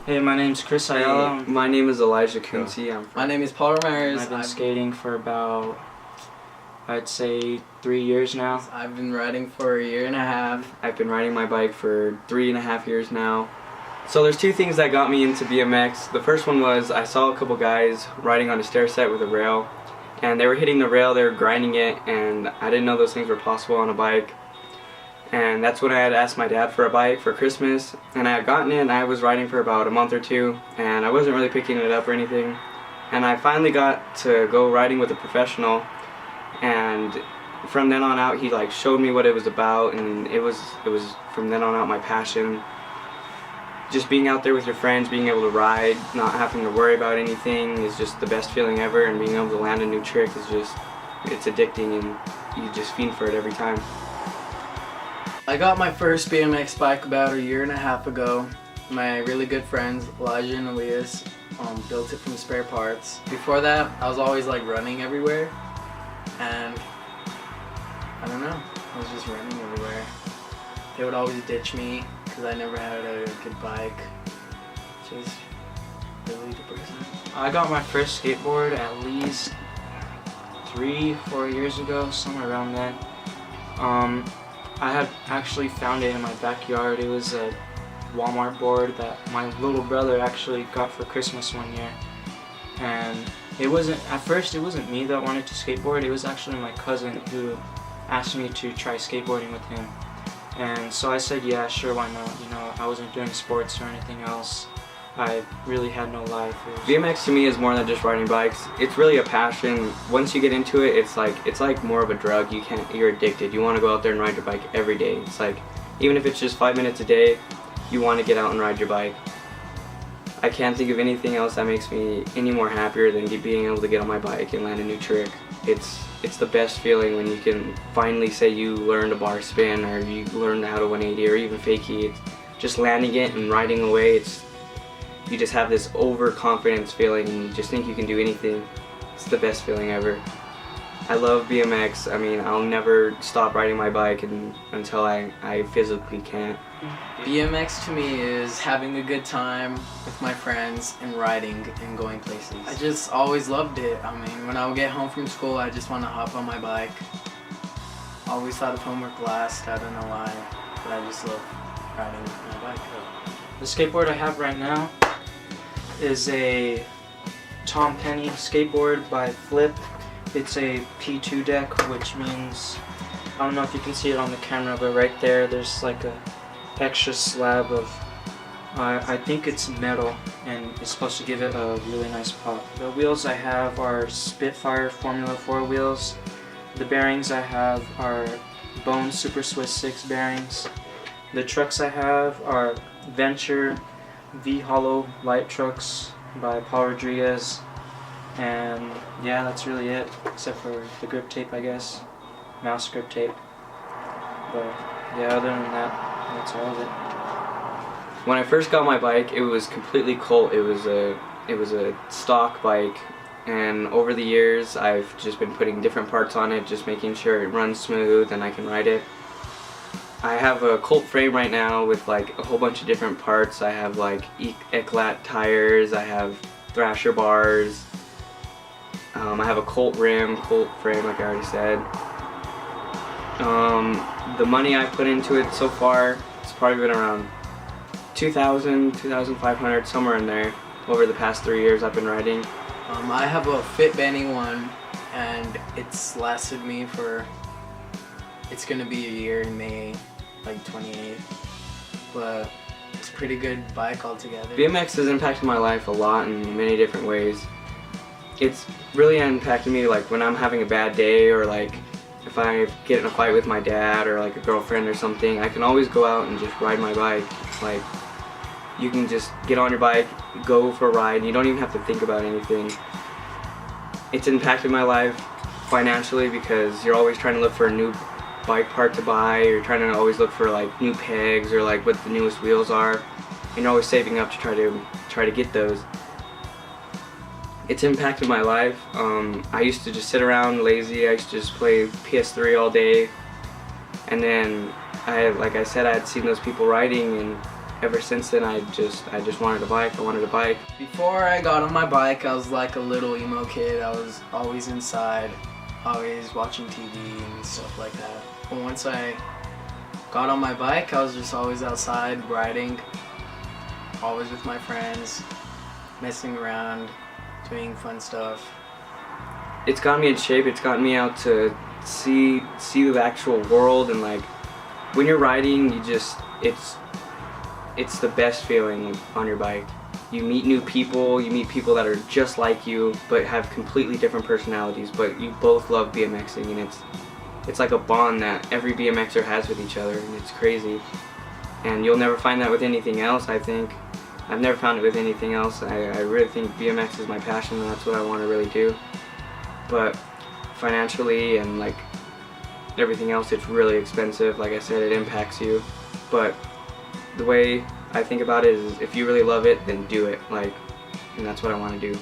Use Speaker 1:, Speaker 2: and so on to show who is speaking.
Speaker 1: Hey, my name's Chris Ayala.
Speaker 2: Hey, my name is Elijah Kunze.
Speaker 3: My name is Paul Ramirez.
Speaker 1: I've been skating for about, I'd say, 3 years now.
Speaker 3: I've been riding for 1.5 years.
Speaker 2: I've been riding my bike for 3.5 years now. So there's two things that got me into BMX. The first one was I saw a couple guys riding on a stair set with a rail, and they were hitting the rail, they were grinding it, and I didn't know those things were possible on a bike. And that's when I had asked my dad for a bike for Christmas, and I had gotten it, and I was riding for about a month or two, and I wasn't really picking it up or anything. And I finally got to go riding with a professional, and from then on out he like showed me what it was about, and it was from then on out my passion. Just being out there with your friends, being able to ride, not having to worry about anything is just the best feeling ever, and being able to land a new trick is just, it's addicting, and you just fiend for it every time.
Speaker 3: I got my first BMX bike about 1.5 years ago. My really good friends, Elijah and Elias, built it from spare parts. Before that, I was always like running everywhere, and I don't know, I was just running everywhere. They would always ditch me because I never had a good bike, which is really depressing.
Speaker 1: I got my first skateboard at least 3-4 years ago, somewhere around then. I had actually found it in my backyard. It was a Walmart board that my little brother actually got for Christmas one year. And at first it wasn't me that wanted to skateboard, it was actually my cousin who asked me to try skateboarding with him. And so I said, yeah, sure, why not? You know, I wasn't doing sports or anything else. I really had no life.
Speaker 2: BMX to me is more than just riding bikes. It's really a passion. Once you get into it, it's like more of a drug. You're addicted. You want to go out there and ride your bike every day. It's like, even if it's just 5 minutes a day, you want to get out and ride your bike. I can't think of anything else that makes me any more happier than being able to get on my bike and land a new trick. It's the best feeling when you can finally say you learned a bar spin, or you learned how to 180, or even fakie. It's just landing it and riding away. You just have this overconfidence feeling, and you just think you can do anything. It's the best feeling ever. I love BMX. I mean, I'll never stop riding my bike until I physically can't.
Speaker 3: BMX to me is having a good time with my friends and riding and going places. I just always loved it. I mean, when I would get home from school, I just want to hop on my bike. Always thought of homework last, I don't know why, but I just love riding my bike.
Speaker 1: The skateboard I have right now is a Tom Penny skateboard by Flip. It's a P2 deck, which means, I don't know if you can see it on the camera, but right there's like a extra slab of, I think it's metal, and it's supposed to give it a really nice pop. The wheels I have are Spitfire Formula 4 wheels. The bearings I have are Bone Super Swiss 6 bearings. The trucks I have are Venture V-Hollow light trucks by Paul Rodriguez, and yeah, that's really it, except for the grip tape, I guess, mouse grip tape. But yeah, other than that, that's all of it.
Speaker 2: When I first got my bike, it was completely Colt. It was a stock bike, and over the years I've just been putting different parts on it, just making sure it runs smooth and I can ride it. I have a Colt frame right now with like a whole bunch of different parts. I have like Eclat tires, I have Thrasher bars, I have a Colt rim, Colt frame like I already said. The money I put into it so far, it's probably been around $2,000, $2,500, somewhere in there, over the past 3 years I've been riding.
Speaker 3: I have a Fit Benny one, and it's lasted me for, it's gonna be a year in May, like 28th, but it's a pretty good bike altogether.
Speaker 2: BMX has impacted my life a lot in many different ways. It's really impacted me like when I'm having a bad day, or like if I get in a fight with my dad or like a girlfriend or something, I can always go out and just ride my bike. Like, you can just get on your bike, go for a ride, and you don't even have to think about anything. It's impacted my life financially because you're always trying to look for a new bike part to buy, you're trying to always look for like new pegs or like what the newest wheels are, and you're always saving up to try to get those. It's impacted my life. I used to just sit around lazy. I used to just play PS3 all day. And then like I said, I had seen those people riding, and ever since then I just wanted a bike. I wanted a bike.
Speaker 3: Before I got on my bike, I was like a little emo kid. I was always inside, always watching TV and stuff like that. But once I got on my bike, I was just always outside riding, always with my friends, messing around, doing fun stuff.
Speaker 2: It's gotten me in shape. It's gotten me out to see the actual world, and like when you're riding, it's the best feeling on your bike. You meet new people, you meet people that are just like you but have completely different personalities, but you both love BMXing, and it's like a bond that every BMXer has with each other, and it's crazy. And you'll never find that with anything else, I think. I've never found it with anything else. I really think BMX is my passion, and that's what I want to really do. But financially and like everything else, it's really expensive. Like I said, it impacts you. But the way I think about it is, if you really love it, then do it. And that's what I want to do.